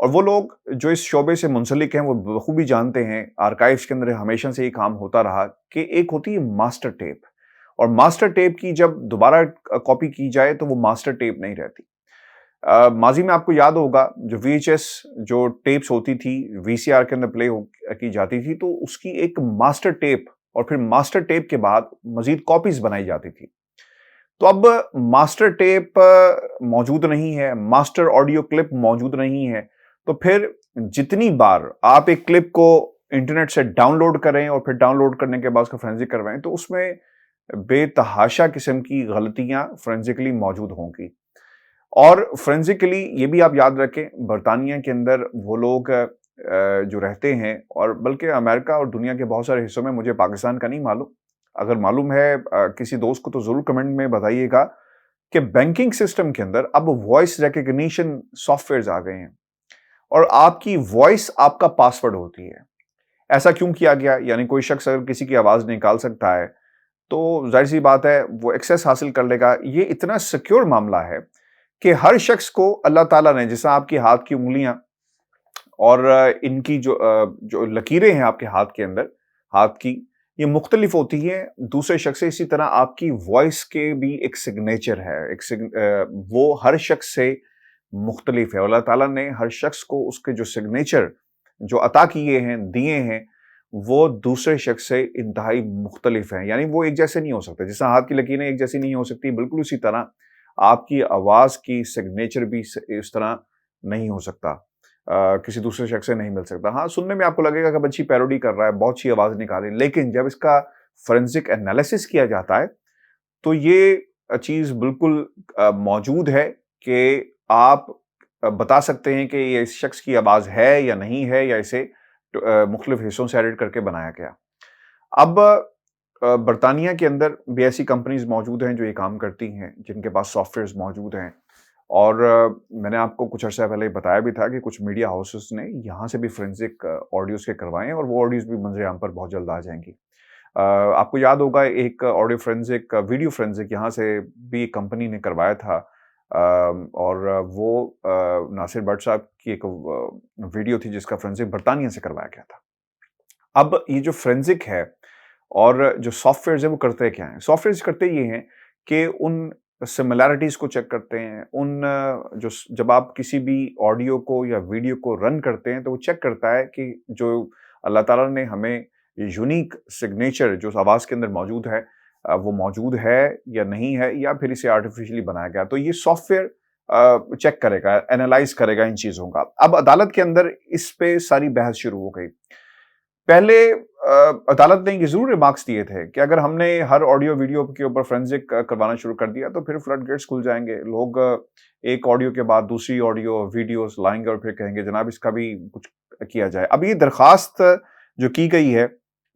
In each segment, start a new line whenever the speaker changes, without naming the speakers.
اور وہ لوگ جو اس شعبے سے منسلک ہیں وہ بخوبی جانتے ہیں، آرکائیوز کے اندر ہمیشہ سے یہ کام ہوتا رہا کہ ایک ہوتی ہے ماسٹر ٹیپ، اور ماسٹر ٹیپ کی جب دوبارہ کاپی کی جائے تو وہ ماسٹر ٹیپ نہیں رہتی۔ ماضی میں آپ کو یاد ہوگا جو وی ایچ ایس جو ٹیپس ہوتی تھی وی سی آر کے اندر پلے کی جاتی تھی تو اس کی ایک ماسٹر ٹیپ اور پھر ماسٹر ٹیپ کے بعد مزید کاپیز بنائی جاتی تھی۔ تو اب ماسٹر ٹیپ موجود نہیں ہے، ماسٹر آڈیو کلپ موجود نہیں ہے، تو پھر جتنی بار آپ ایک کلپ کو انٹرنیٹ سے ڈاؤن لوڈ کریں اور پھر ڈاؤن لوڈ کرنے کے بعد اس کا فورینزک کروائیں تو اس میں بے تحاشا قسم کی غلطیاں فورینزکلی موجود ہوں گی۔ اور فورینزکلی یہ بھی آپ یاد رکھیں، برطانیہ کے اندر وہ لوگ جو رہتے ہیں، اور بلکہ امریکہ اور دنیا کے بہت سارے حصوں میں، مجھے پاکستان کا نہیں معلوم، اگر معلوم ہے کسی دوست کو تو ضرور کمنٹ میں بتائیے گا کہ بینکنگ سسٹم کے اندر اب وائس ریکگنیشن سافٹ ویئرز آ گئے ہیں اور آپ کی وائس آپ کا پاسورڈ ہوتی ہے۔ ایسا کیوں کیا گیا؟ یعنی کوئی شخص اگر کسی کی آواز نکال سکتا ہے تو ظاہر سی بات ہے وہ ایکسیس حاصل کر لے گا۔ یہ اتنا سیکیور معاملہ ہے کہ ہر شخص کو اللہ تعالیٰ نے، جیسا آپ کی ہاتھ کی انگلیاں اور ان کی جو لکیریں ہیں آپ کے ہاتھ کے اندر، ہاتھ کی یہ مختلف ہوتی ہیں دوسرے شخص سے، اسی طرح آپ کی وائس کے بھی ایک سگنیچر ہے، وہ ہر شخص سے مختلف ہے۔ اللہ تعالیٰ نے ہر شخص کو اس کے جو سگنیچر جو عطا کیے ہیں، دیے ہیں، وہ دوسرے شخص سے انتہائی مختلف ہیں، یعنی وہ ایک جیسے نہیں ہو سکتے۔ جیسا ہاتھ کی لکیریں ایک جیسی نہیں ہو سکتی، بالکل اسی طرح آپ کی آواز کی سگنیچر بھی اس طرح نہیں ہو سکتا، کسی دوسرے شخص سے نہیں مل سکتا۔ ہاں، سننے میں آپ کو لگے گا کہ بچی پیروڈی کر رہا ہے، بہت اچھی آواز نکالی، لیکن جب اس کا فورینزک انالیسس کیا جاتا ہے تو یہ چیز بالکل موجود ہے کہ آپ بتا سکتے ہیں کہ یہ اس شخص کی آواز ہے یا نہیں ہے، یا اسے مختلف حصوں سے ایڈٹ کر کے بنایا گیا۔ اب برطانیہ کے اندر بھی ایسی کمپنیز موجود ہیں جو یہ کام کرتی ہیں، جن کے پاس سافٹ ویئرز موجود ہیں، اور میں نے آپ کو کچھ عرصہ پہلے بتایا بھی تھا کہ کچھ میڈیا ہاؤسز نے یہاں سے بھی فورینزک آڈیوز کے کروائے ہیں، اور وہ آڈیوز بھی منظر عام پر بہت جلد آ جائیں گی۔ آپ کو یاد ہوگا ایک آڈیو فورینزک، ویڈیو فورینزک یہاں سے بھی ایک کمپنی نے کروایا تھا، اور وہ ناصر بٹ صاحب کی ایک ویڈیو تھی جس کا فورینزک برطانیہ سے کروایا گیا تھا۔ اب یہ جو فورینزک ہے اور جو سافٹ ویئرز ہیں وہ کرتے کیا ہیں؟ سافٹ ویئرز کرتے یہ ہیں کہ ان سملیرٹیز کو چیک کرتے ہیں، جب آپ کسی بھی آڈیو کو یا ویڈیو کو رن کرتے ہیں تو وہ چیک کرتا ہے کہ جو اللہ تعالیٰ نے ہمیں یونیک سگنیچر جو آواز کے اندر موجود ہے وہ موجود ہے یا نہیں ہے، یا پھر اسے آرٹیفیشلی بنایا گیا۔ تو یہ سافٹ ویئر چیک کرے گا، اینالائز کرے گا ان چیزوں کا۔ اب عدالت کے اندر اس پہ ساری بحث شروع ہو گئی۔ پہلے عدالت نے یہ ضرور ریمارکس دیے تھے کہ اگر ہم نے ہر آڈیو ویڈیو کے اوپر فورینزک کروانا شروع کر دیا تو پھر فلڈ گیٹس کھل جائیں گے، لوگ ایک آڈیو کے بعد دوسری آڈیو ویڈیوز لائیں گے اور پھر کہیں گے جناب اس کا بھی کچھ کیا جائے۔ اب یہ درخواست جو کی گئی ہے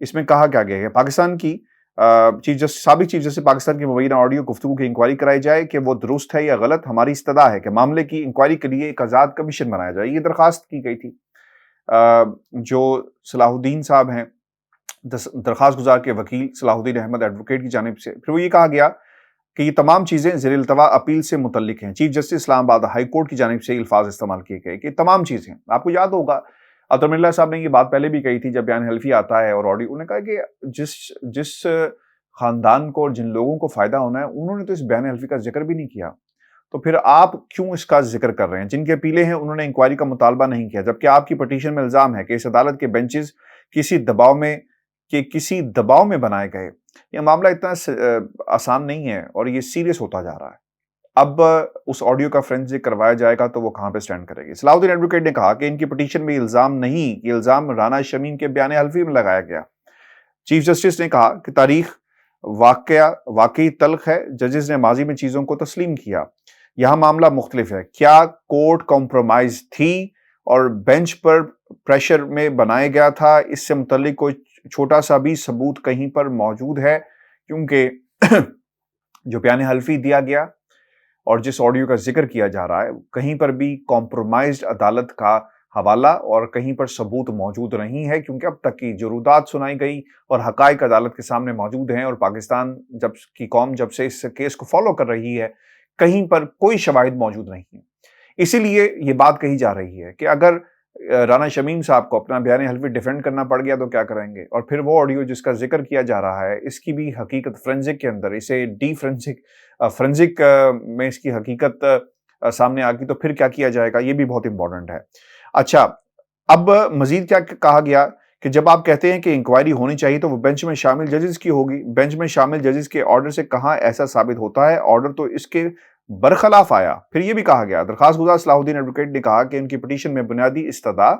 اس میں کہا کیا گیا ہے، پاکستان کی سابق چیف جسٹس پاکستان کی مبینہ آڈیو گفتگو کی انکوائری کرائی جائے کہ وہ درست ہے یا غلط۔ ہماری استدعا ہے کہ معاملے کی انکوائری کے لیے ایک آزاد کمیشن بنایا جائے۔ یہ درخواست کی گئی تھی جو صلاح الدین صاحب ہیں، درخواست گزار کے وکیل صلاح الدین احمد ایڈوکیٹ کی جانب سے۔ پھر وہ یہ کہا گیا کہ یہ تمام چیزیں زیر التوا اپیل سے متعلق ہیں۔ چیف جسٹس اسلام آباد ہائی کورٹ کی جانب سے الفاظ استعمال کیے گئے کہ تمام چیزیں، آپ کو یاد ہوگا عطر اللہ صاحب نے یہ بات پہلے بھی کہی تھی جب بیان حلفی آتا ہے اور آڈیو، انہوں نے کہا کہ جس خاندان کو اور جن لوگوں کو فائدہ ہونا ہے انہوں نے تو اس بیان حلفی کا ذکر بھی نہیں کیا، تو پھر آپ کیوں اس کا ذکر کر رہے ہیں؟ جن کے اپیلیں ہیں انہوں نے انکوائری کا مطالبہ نہیں کیا، جبکہ آپ کی پٹیشن میں الزام ہے کہ اس عدالت کے بینچز کسی دباؤ میں بنائے گئے۔ یہ معاملہ اتنا آسان نہیں ہے اور یہ سیریس ہوتا جا رہا ہے۔ اب اس آڈیو کا فورینزک کروایا جائے گا تو وہ کہاں پہ سٹینڈ کرے گی؟ صلاح الدین ایڈوکیٹ نے کہا کہ ان کی پٹیشن میں الزام نہیں، یہ الزام رانا شمیم کے بیان حلفی میں لگایا گیا۔ چیف جسٹس نے کہا کہ تاریخ واقعی تلخ ہے، ججز نے ماضی میں چیزوں کو تسلیم کیا، یہاں معاملہ مختلف ہے۔ کیا کورٹ کمپرومائز تھی اور بینچ پر پریشر میں بنایا گیا تھا؟ اس سے متعلق کوئی چھوٹا سا بھی ثبوت کہیں پر موجود ہے؟ کیونکہ جو بیان حلفی دیا گیا اور جس آڈیو کا ذکر کیا جا رہا ہے کہیں پر بھی کمپرومائزڈ عدالت کا حوالہ اور کہیں پر ثبوت موجود نہیں ہے، کیونکہ اب تک کی جو رودات سنائی گئی اور حقائق عدالت کے سامنے موجود ہیں، اور پاکستان کی قوم جب سے اس کیس کو فالو کر رہی ہے کہیں پر کوئی شواہد موجود نہیں ہیں۔ اسی لیے یہ بات کہی جا رہی ہے کہ اگر رانا شمیم صاحب کو اپنا بیان حلفی ڈیفینڈ کرنا پڑ گیا تو کیا کریں گے؟ اور پھر وہ آڈیو جس کا ذکر کیا جا رہا ہے اس کی بھی حقیقت فرینزک کے اندر، اسے ڈی فرینزک میں اس کی حقیقت سامنے آ گئی تو پھر کیا کیا جائے گا؟ یہ بھی بہت امپورٹنٹ ہے۔ اچھا، اب مزید کیا کہا گیا کہ جب آپ کہتے ہیں کہ انکوائری ہونی چاہیے تو وہ بینچ میں شامل ججز کی ہوگی، بینچ میں شامل ججز کے آرڈر سے کہاں ایسا ثابت ہوتا ہے؟ آرڈر تو اس کے برخلاف آیا۔ پھر یہ بھی کہا گیا، درخواست گزار صلاح الدین ایڈوکیٹ نے کہا کہ ان کی پٹیشن میں بنیادی استدعا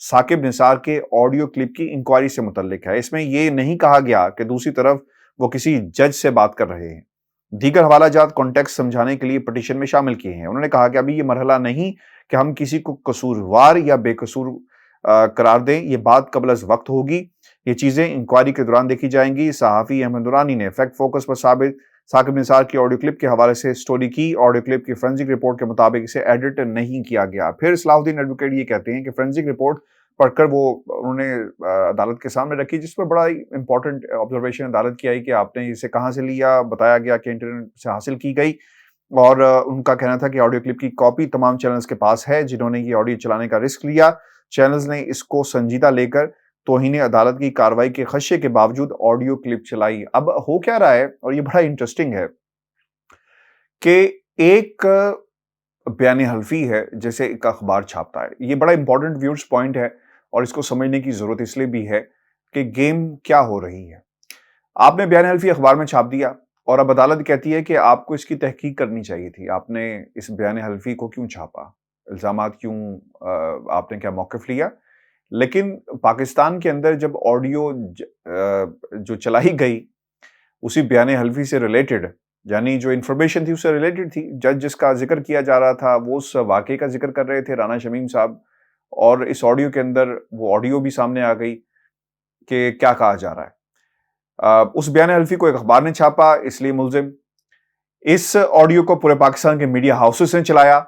ثاقب نثار کے آڈیو کلپ کی انکوائری سے متعلق ہے۔ اس میں یہ نہیں کہا گیا کہ دوسری طرف وہ کسی جج سے بات کر رہے ہیں۔ دیگر حوالہ جات کانٹیکسٹ سمجھانے کے لیے پٹیشن میں شامل کیے ہیں۔ انہوں نے کہا کہ ابھی یہ مرحلہ نہیں کہ ہم کسی کو قصوروار یا بے قصور قرار دیں، یہ بات قبل از وقت ہوگی، یہ چیزیں انکوائری کے دوران دیکھی جائیں گی۔ صحافی احمد نورانی نے فیکٹ فوکس پر ثاقب نثار کی آڈیو کلپ کے حوالے سے سٹوری کی۔ آڈیو کلپ کی فرینزک رپورٹ کے مطابق اسے ایڈٹ نہیں کیا گیا۔ پھر صلاح الدین ایڈوکیٹ یہ کہتے ہیں کہ فرینزک رپورٹ پڑھ کر وہ انہوں نے عدالت کے سامنے رکھی، جس پر بڑا امپورٹنٹ آبزرویشن عدالت کی آئی کہ آپ نے اسے کہاں سے لیا، بتایا گیا کہ انٹرنیٹ سے حاصل کی گئی، اور ان کا کہنا تھا کہ آڈیو کلپ کی کاپی تمام چینلز کے پاس ہے جنہوں نے یہ آڈیو چلانے کا رسک لیا۔ چینلز نے اس کو سنجیدہ لے کر توہین عدالت کی کارروائی کے خدشے کے باوجود آڈیو کلپ چلائی۔ اب ہو کیا رہا ہے، اور یہ بڑا انٹرسٹنگ ہے کہ ایک بیان حلفی ہے جیسے ایک اخبار چھاپتا ہے، یہ بڑا امپورٹنٹ ویورز پوائنٹ ہے اور اس کو سمجھنے کی ضرورت اس لیے بھی ہے کہ گیم کیا ہو رہی ہے۔ آپ نے بیان حلفی اخبار میں چھاپ دیا اور اب عدالت کہتی ہے کہ آپ کو اس کی تحقیق کرنی چاہیے تھی، آپ نے اس بیان حلفی کو کیوں چھاپا، الزامات کیوں، آپ نے کیا موقف لیا؟ لیکن پاکستان کے اندر جب آڈیو جو چلائی گئی اسی بیان حلفی سے ریلیٹڈ، یعنی جو انفارمیشن تھی اس سے ریلیٹڈ تھی، جج جس کا ذکر کیا جا رہا تھا وہ اس واقعے کا ذکر کر رہے تھے رانا شمیم صاحب، اور اس آڈیو کے اندر وہ آڈیو بھی سامنے آ گئی کہ کیا کہا جا رہا ہے۔ اس بیان حلفی کو ایک اخبار نے چھاپا، اس لیے ملزم۔ اس آڈیو کو پورے پاکستان کے میڈیا ہاؤسز نے چلایا،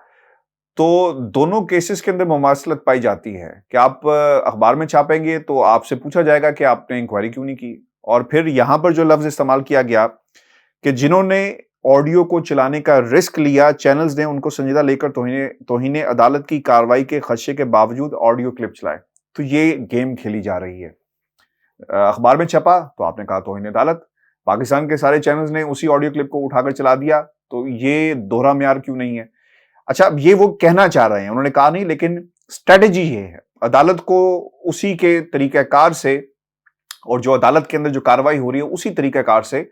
تو دونوں کیسز کے اندر مماثلت پائی جاتی ہے کہ آپ اخبار میں چھاپیں گے تو آپ سے پوچھا جائے گا کہ آپ نے انکوائری کیوں نہیں کی، اور پھر یہاں پر جو لفظ استعمال کیا گیا کہ جنہوں نے آڈیو کو چلانے کا رسک لیا، چینلز نے ان کو سنجیدہ لے کر توہین عدالت کی کارروائی کے خدشے کے باوجود آڈیو کلپ چلائے، تو یہ گیم کھیلی جا رہی ہے۔ اخبار میں چھپا تو آپ نے کہا توہین عدالت، پاکستان کے سارے چینلز نے اسی آڈیو کلپ کو اٹھا کر چلا دیا، تو یہ دوہرا معیار کیوں نہیں ہے؟ اچھا، اب یہ وہ کہنا چاہ رہے ہیں، انہوں نے کہا نہیں، لیکن اسٹریٹجی یہ ہے عدالت کو اسی کے طریقہ کار سے، اور جو عدالت کے اندر جو کارروائی ہو رہی ہے اسی طریقہ کار سے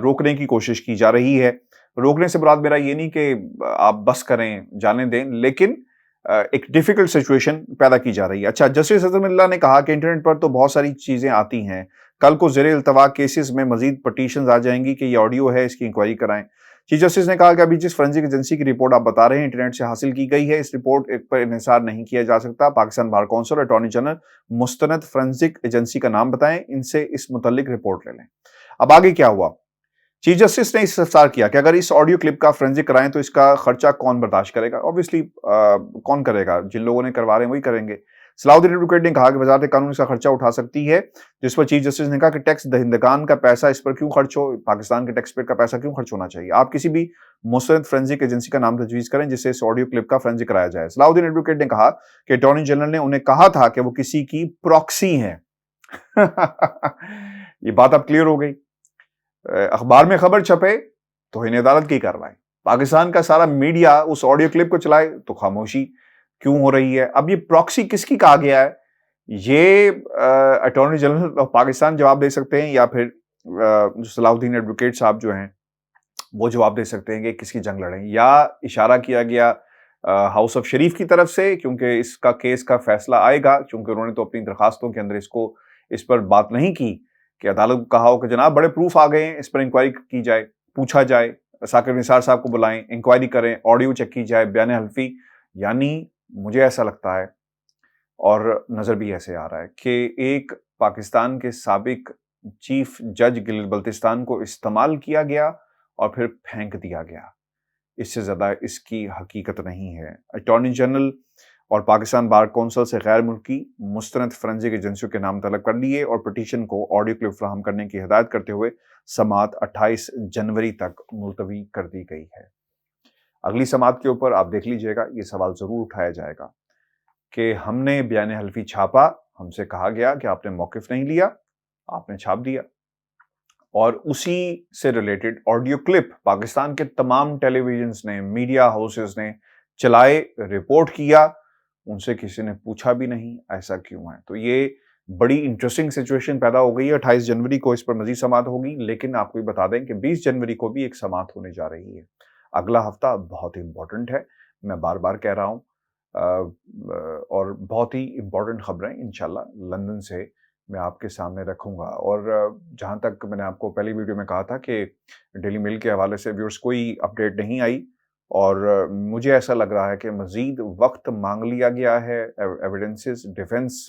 روکنے کی کوشش کی جا رہی ہے۔ روکنے سے مراد میرا یہ نہیں کہ آپ بس کریں، جانے دیں، لیکن ایک ڈیفیکلٹ سچویشن پیدا کی جا رہی ہے۔ اچھا، جسٹس اظہر اللہ نے کہا کہ انٹرنیٹ پر تو بہت ساری چیزیں آتی ہیں، کل کو زیر التوا کیسز میں مزید پٹیشنز آ جائیں گی کہ یہ آڈیو ہے، اس کی انکوائری کرائیں۔ چیف جسٹس نے کہا کہ ابھی جس فرینزک ایجنسی کی رپورٹ آپ بتا رہے ہیں انٹرنیٹ سے حاصل کی گئی ہے، اس رپورٹ پر انحصار نہیں کیا جا سکتا۔ پاکستان بار کونسل اور اٹارنی جنرل مستند فرینزک ایجنسی کا نام بتائیں، ان سے اس متعلق رپورٹ لے لیں۔ اب آگے کیا ہوا؟ چیف جسٹس نے استفسار کیا کہ اگر اس آڈیو کلپ کا فرینزک کرائیں تو اس کا خرچہ کون برداشت کرے گا؟ اوبویسلی کون کرے گا؟ جن لوگوں نے کروا رہے ہیں وہی کریں گے۔ صلاح الدین ایڈوکیٹ نے کہا کہ وزارت قانون اس کا خرچہ اٹھا سکتی ہے، جس پر چیف جسٹس نے کہا کہ ٹیکس دہندگان کا پیسہ اس پر کیوں خرچ ہو، پاکستان کے ٹیکس پیئر کا پیسہ کیوں خرچ ہونا چاہیے؟ آپ کسی بھی مستند فرینزک ایجنسی کا نام تجویز کریں جس سے اس آڈیو کلپ کا فرینزک کرایا جائے۔ صلاح الدین ایڈوکیٹ نے کہا کہ اٹارنی جنرل نے انہیں کہا تھا کہ وہ کسی کی پراکسی ہیں۔ یہ بات اب کلیئر ہو گئی۔ اخبار میں خبر چھپے توہین عدالت کی کارروائی، پاکستان کا سارا میڈیا اس آڈیو کلپ کو چلائے تو خاموشی کیوں ہو رہی ہے؟ اب یہ پراکسی کس کی کہا گیا ہے؟ یہ اٹارنی جنرل آف پاکستان جواب دے سکتے ہیں، یا پھر صلاح الدین ایڈوکیٹ صاحب جو ہیں وہ جواب دے سکتے ہیں کہ کس کی جنگ لڑیں، یا اشارہ کیا گیا ہاؤس آف شریف کی طرف سے، کیونکہ اس کا کیس کا فیصلہ آئے گا، کیونکہ انہوں نے تو اپنی درخواستوں کے اندر اس پر بات نہیں کی کہ عدالت کو کہا ہو کہ جناب بڑے پروف آ گئے ہیں، اس پر انکوائری کی جائے، پوچھا جائے، ثاقب نثار صاحب کو بلائیں، انکوائری کریں، آڈیو چیک کی جائے، بیان حلفی۔ یعنی مجھے ایسا لگتا ہے اور نظر بھی ایسے آ رہا ہے کہ ایک پاکستان کے سابق چیف جج گلگت بلتستان کو استعمال کیا گیا اور پھر پھینک دیا گیا، اس سے زیادہ اس کی حقیقت نہیں ہے۔ اٹارنی جنرل اور پاکستان بار کونسل سے غیر ملکی مستند فرینزک ایجنسیوں کے نام طلب کر لیے اور پٹیشن کو آڈیو کلپ فراہم کرنے کی ہدایت کرتے ہوئے سماعت 28 جنوری تک ملتوی کر دی گئی ہے۔ اگلی سماعت کے اوپر آپ دیکھ لیجئے گا یہ سوال ضرور اٹھایا جائے گا کہ ہم نے بیان حلفی چھاپا، ہم سے کہا گیا کہ آپ نے موقف نہیں لیا، آپ نے چھاپ دیا، اور اسی سے ریلیٹڈ آڈیو کلپ پاکستان کے تمام ٹیلی ویژنز نے، میڈیا ہاؤسز نے چلائے، رپورٹ کیا، ان سے کسی نے پوچھا بھی نہیں ایسا کیوں ہے۔ تو یہ بڑی انٹرسٹنگ سچویشن پیدا ہو گئی ہے۔ 28 جنوری کو اس پر مزید سماعت ہوگی، لیکن آپ کو بھی بتا دیں کہ 20 جنوری کو بھی ایک سماعت ہونے جا رہی ہے۔ اگلا ہفتہ بہت ہی امپورٹنٹ ہے، میں بار بار کہہ رہا ہوں، اور بہت ہی امپورٹنٹ خبریں انشاءاللہ لندن سے میں آپ کے سامنے رکھوں گا۔ اور جہاں تک میں نے آپ کو پہلی ویڈیو میں کہا تھا کہ ڈیلی میل کے حوالے سے ویورز کوئی اپڈیٹ نہیں آئی، اور مجھے ایسا لگ رہا ہے کہ مزید وقت مانگ لیا گیا ہے ایویڈنسز ڈیفنس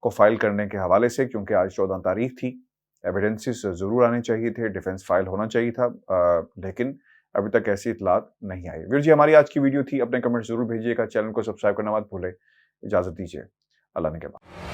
کو فائل کرنے کے حوالے سے، کیونکہ آج 14 تاریخ تھی، ایویڈنسز ضرور آنے چاہیے تھے، ڈیفنس فائل ہونا چاہیے تھا، لیکن ابھی تک ایسی اطلاعات نہیں آئی۔ ویور جی، ہماری آج کی ویڈیو تھی، اپنے کمنٹ ضرور بھیجیے گا، چینل کو سبسکرائب کرنا مت بھولے۔ اجازت دیجیے، اللہ نے کے بعد۔